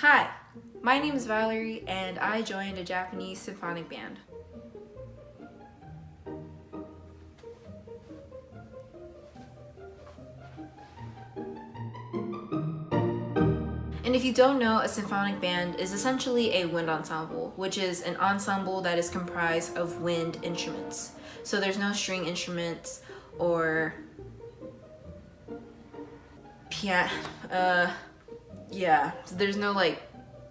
Hi, my name is Valerie and I joined a Japanese symphonic band. And if you don't know, a symphonic band is essentially a wind ensemble, which is an ensemble that is comprised of wind instruments. So there's no string instruments or piano, so there's no like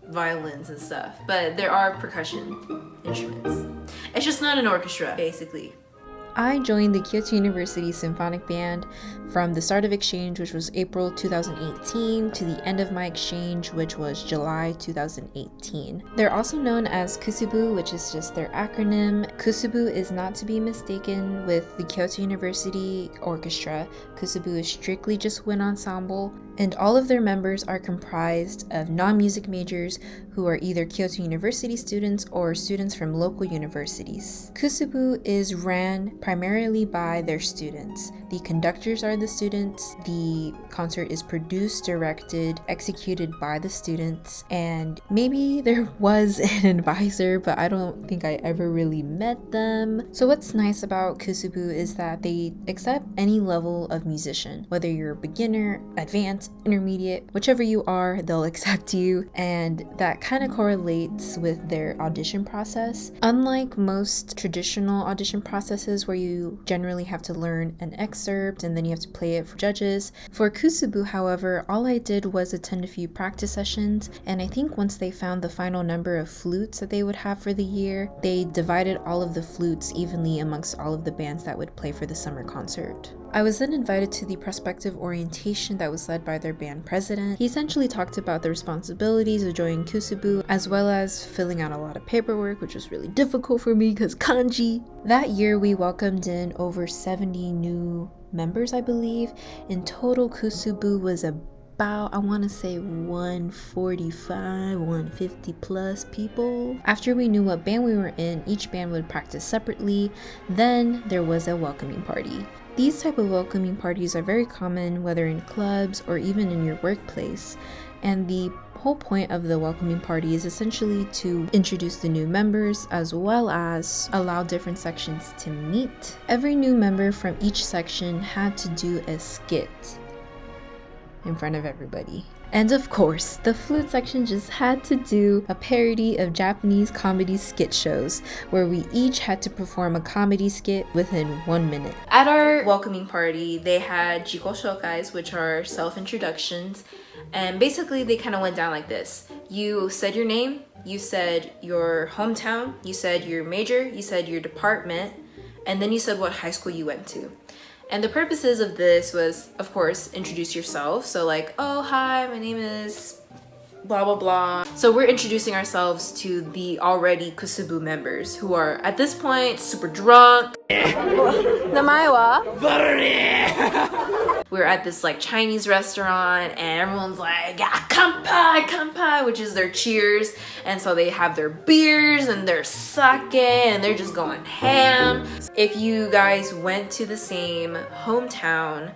violins and stuff, but there are percussion instruments. It's just not an orchestra, basically. I joined the Kyoto University Symphonic Band from the start of exchange, which was April 2018, to the end of my exchange, which was July 2018. They're also known as KUSB, which is just their acronym. KUSB is not to be mistaken with the Kyoto University Orchestra. KUSB is strictly just wind ensemble, and all of their members are comprised of non-music majors who are either Kyoto University students or students from local universities. KUSB is ran primarily by their students. The conductors are the students, the concert is produced, directed, executed by the students, and maybe there was an advisor, but I don't think I ever really met them. So what's nice about KUSB is that they accept any level of musician, whether you're a beginner, advanced, intermediate, whichever you are, they'll accept you, and that kind of correlates with their audition process. Unlike most traditional audition processes where you generally have to learn an excerpt and then you have to play it for judges, for KUSB, however, all I did was attend a few practice sessions, and I think once they found the final number of flutes that they would have for the year, they divided all of the flutes evenly amongst all of the bands that would play for the summer concert. I was then invited to the prospective orientation that was led by their band president. He essentially talked about the responsibilities of joining KUSB, as well as filling out a lot of paperwork, which was really difficult for me because kanji. That year we welcomed in over 70 new members, I believe. In total, KUSB was about, I want to say 145, 150 plus people. After we knew what band we were in, each band would practice separately. Then there was a welcoming party. These type of welcoming parties are very common, whether in clubs or even in your workplace. And the whole point of the welcoming party is essentially to introduce the new members as well as allow different sections to meet. Every new member from each section had to do a skit in front of everybody. And of course, the flute section just had to do a parody of Japanese comedy skit shows where we each had to perform a comedy skit within 1 minute. At our welcoming party, they had jiko shokais, which are self-introductions, and basically they kind of went down like this. You said your name, you said your hometown, you said your major, you said your department, and then you said what high school you went to. And the purposes of this was, of course, introduce yourself. So like, oh, hi, my name is blah, blah, blah. So we're introducing ourselves to the already KUSB members who are, at this point, super drunk. Namae wa? We're at this like Chinese restaurant and everyone's like, ah, kanpai, kanpai, which is their cheers. And so they have their beers and their sake and they're just going ham. If you guys went to the same hometown,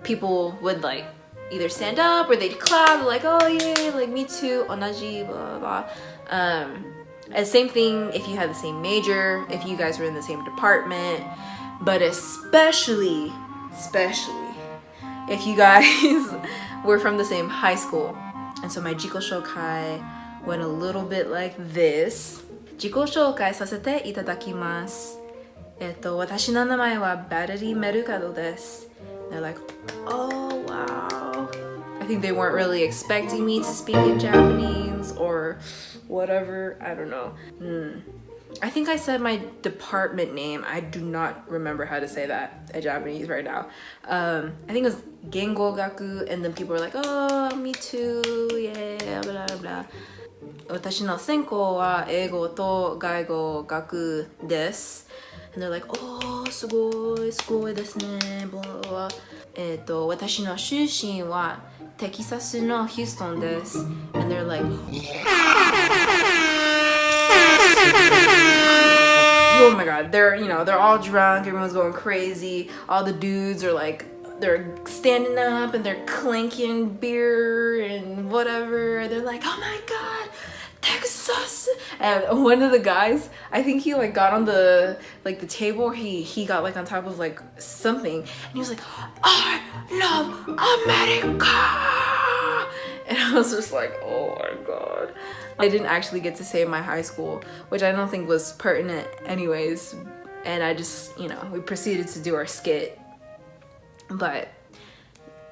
people would like either stand up or they'd clap, like, oh yeah, like me too, onaji, blah, blah, blah. And same thing if you had the same major, if you guys were in the same department, but especially if you guys were from the same high school. And so my jiko shokai went a little bit like this. Jiko shokai sasete itadakimasu. 私の名前は Valerie Mercado です. They're like, oh wow. I think they weren't really expecting me to speak in Japanese or whatever. I don't know. I think I said my department name. I do not remember how to say that in Japanese right now. I think it was Gengo Gaku, and then people were like, oh, me too, yeah, blah, blah, blah. 私の専攻は英語と外語学です. And they're like, oh, すごいですね, blah, blah, blah. 私の出身はテキサスのヒューストンです. And they're like, oh my god, they're all drunk, everyone's going crazy, all the dudes are like they're standing up and they're clanking beer and whatever. They're like, oh my god, Texas. And one of the guys, I think he like got on the like the table, he got like on top of like something, and he was like, I love America. And I was just like, oh my god. I didn't actually get to say my high school, which I don't think was pertinent anyways, and I just, you know, we proceeded to do our skit. But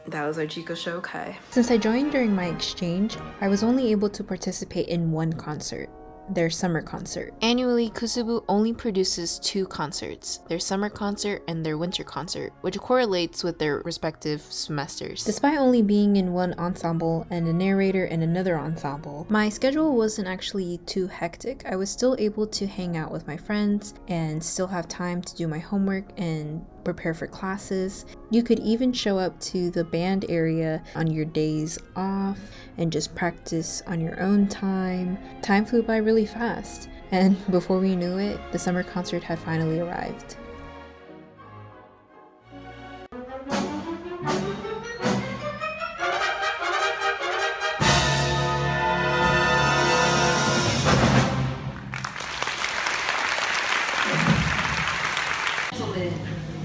that was our Chico show, okay. Since I joined during my exchange, I was only able to participate in one concert, their summer concert. Annually, KUSB only produces 2 concerts, their summer concert and their winter concert, which correlates with their respective semesters. Despite only being in one ensemble and a narrator in another ensemble, my schedule wasn't actually too hectic. I was still able to hang out with my friends and still have time to do my homework and prepare for classes. You could even show up to the band area on your days off and just practice on your own time. Time flew by really fast, and before we knew it, the summer concert had finally arrived.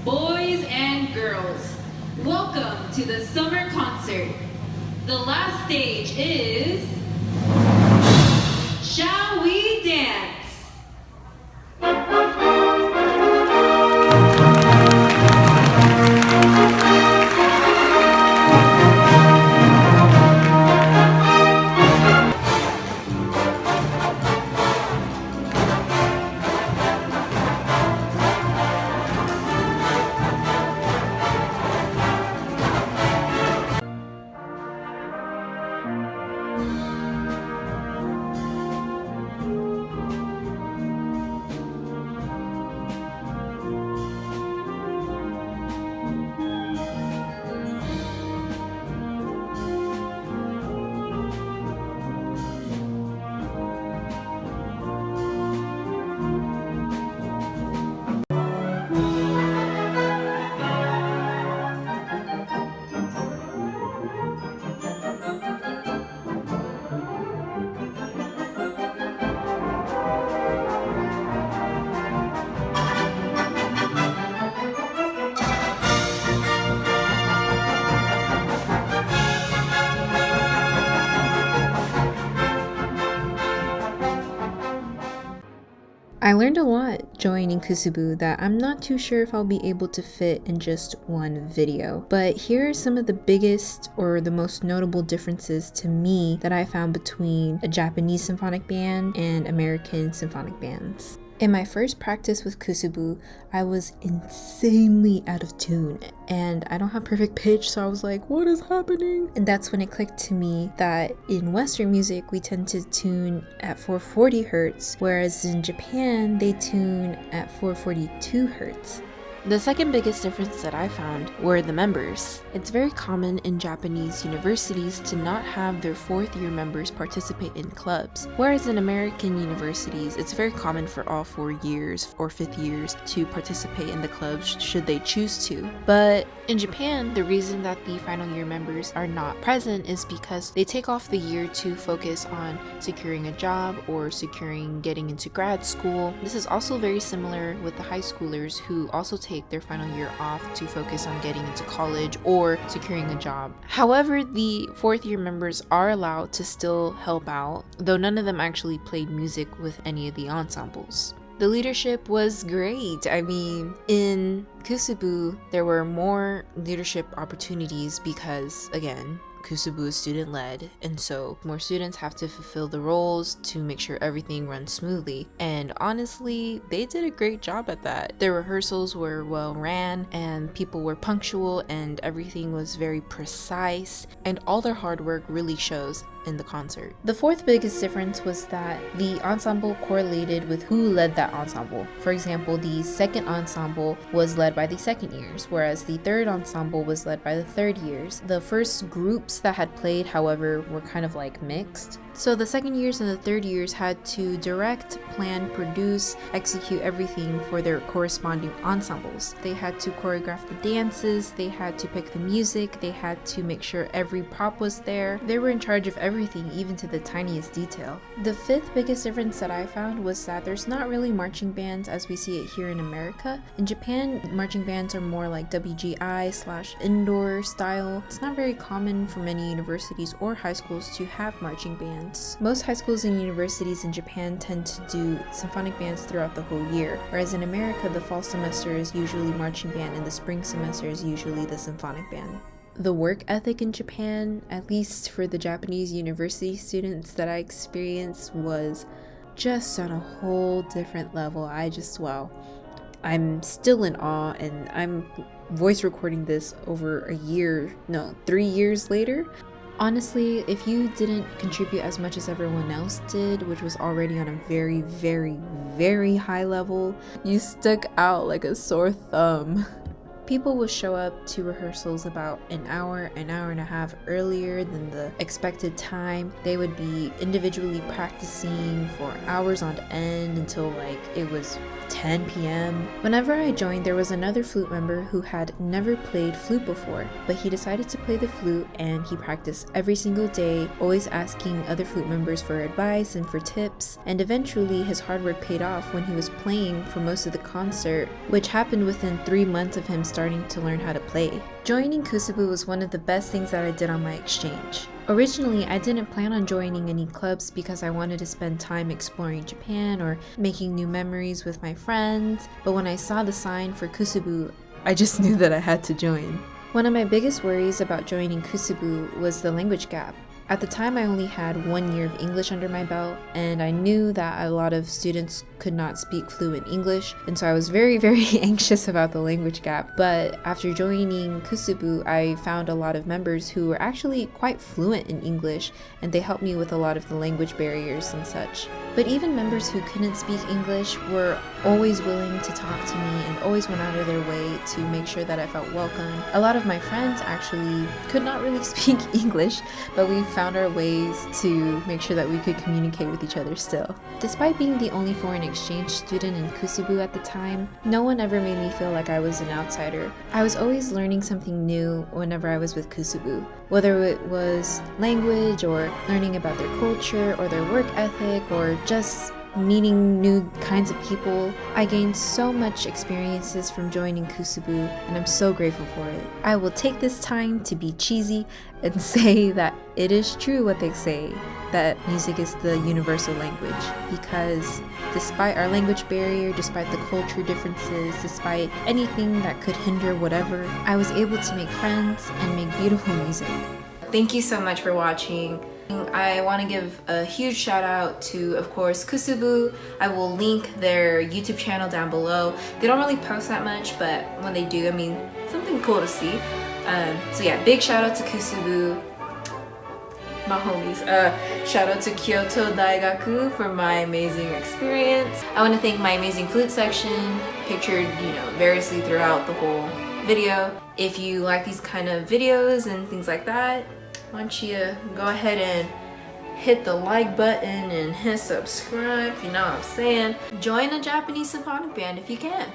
Boys and girls, welcome to the summer concert. The last stage is Shall We Dance? I learned a lot joining KUSB that I'm not too sure if I'll be able to fit in just one video, but here are some of the biggest or the most notable differences to me that I found between a Japanese symphonic band and American symphonic bands. In my first practice with KUSB, I was insanely out of tune and I don't have perfect pitch, so I was like, what is happening? And that's when it clicked to me that in Western music, we tend to tune at 440 Hertz, whereas in Japan, they tune at 442 Hertz. The second biggest difference that I found were the members. It's very common in Japanese universities to not have their 4th year members participate in clubs, whereas in American universities, it's very common for all 4 years or 5th years to participate in the clubs should they choose to. But in Japan, the reason that the final year members are not present is because they take off the year to focus on securing a job or getting into grad school. This is also very similar with the high schoolers who also take their final year off to focus on getting into college or securing a job. However, the 4th year members are allowed to still help out, though none of them actually played music with any of the ensembles. The leadership was great. I mean, in KUSB, there were more leadership opportunities because, again, KUSB is student-led, and so more students have to fulfill the roles to make sure everything runs smoothly. And honestly, they did a great job at that. Their rehearsals were well ran, and people were punctual, and everything was very precise, and all their hard work really shows in the concert. The fourth biggest difference was that the ensemble correlated with who led that ensemble. For example, the second ensemble was led by the second years, whereas the third ensemble was led by the third years. The first groups groups that had played, however, were kind of like mixed. So the second years and the third years had to direct, plan, produce, execute everything for their corresponding ensembles. They had to choreograph the dances, they had to pick the music, they had to make sure every prop was there. They were in charge of everything, even to the tiniest detail. The fifth biggest difference that I found was that there's not really marching bands as we see it here in America. In Japan, marching bands are more like WGI/indoor style. It's not very common for many universities or high schools to have marching bands. Most high schools and universities in Japan tend to do symphonic bands throughout the whole year, whereas in America, the fall semester is usually marching band and the spring semester is usually the symphonic band. The work ethic in Japan, at least for the Japanese university students that I experienced, was just on a whole different level. Wow. I'm still in awe, and I'm voice recording this over 3 years later. Honestly, if you didn't contribute as much as everyone else did, which was already on a very, very, very high level, you stuck out like a sore thumb. People would show up to rehearsals about an hour and a half earlier than the expected time. They would be individually practicing for hours on end until like it was 10 p.m. Whenever I joined, there was another flute member who had never played flute before, but he decided to play the flute and he practiced every single day, always asking other flute members for advice and for tips, and eventually his hard work paid off when he was playing for most of the concert, which happened within 3 months of him starting to learn how to play. Joining KUSB was one of the best things that I did on my exchange. Originally, I didn't plan on joining any clubs because I wanted to spend time exploring Japan or making new memories with my friends, but when I saw the sign for KUSB, I just knew that I had to join. One of my biggest worries about joining KUSB was the language gap. At the time, I only had 1 year of English under my belt, and I knew that a lot of students could not speak fluent English, and so I was very, very anxious about the language gap. But after joining KUSB, I found a lot of members who were actually quite fluent in English, and they helped me with a lot of the language barriers and such. But even members who couldn't speak English were always willing to talk to me and always went out of their way to make sure that I felt welcome. A lot of my friends actually could not really speak English, but we found our ways to make sure that we could communicate with each other still. Despite being the only foreign exchange student in KUSB at the time, no one ever made me feel like I was an outsider. I was always learning something new whenever I was with KUSB, whether it was language or learning about their culture or their work ethic or just meeting new kinds of people. I gained so much experiences from joining KUSB, and I'm so grateful for it. I will take this time to be cheesy and say that it is true what they say, that music is the universal language, because despite our language barrier, despite the culture differences, despite anything that could hinder whatever, I was able to make friends and make beautiful music. Thank you so much for watching. I want to give a huge shout out to, of course, KUSB. I will link their YouTube channel down below. They don't really post that much, but when they do, I mean, something cool to see. So yeah, big shout out to KUSB, my homies. Shout out to Kyoto Daigaku for my amazing experience. I want to thank my amazing flute section, pictured, variously throughout the whole video. If you like these kind of videos and things like that, why don't you go ahead and hit the like button and hit subscribe, you know what I'm saying. Join a Japanese symphonic band if you can.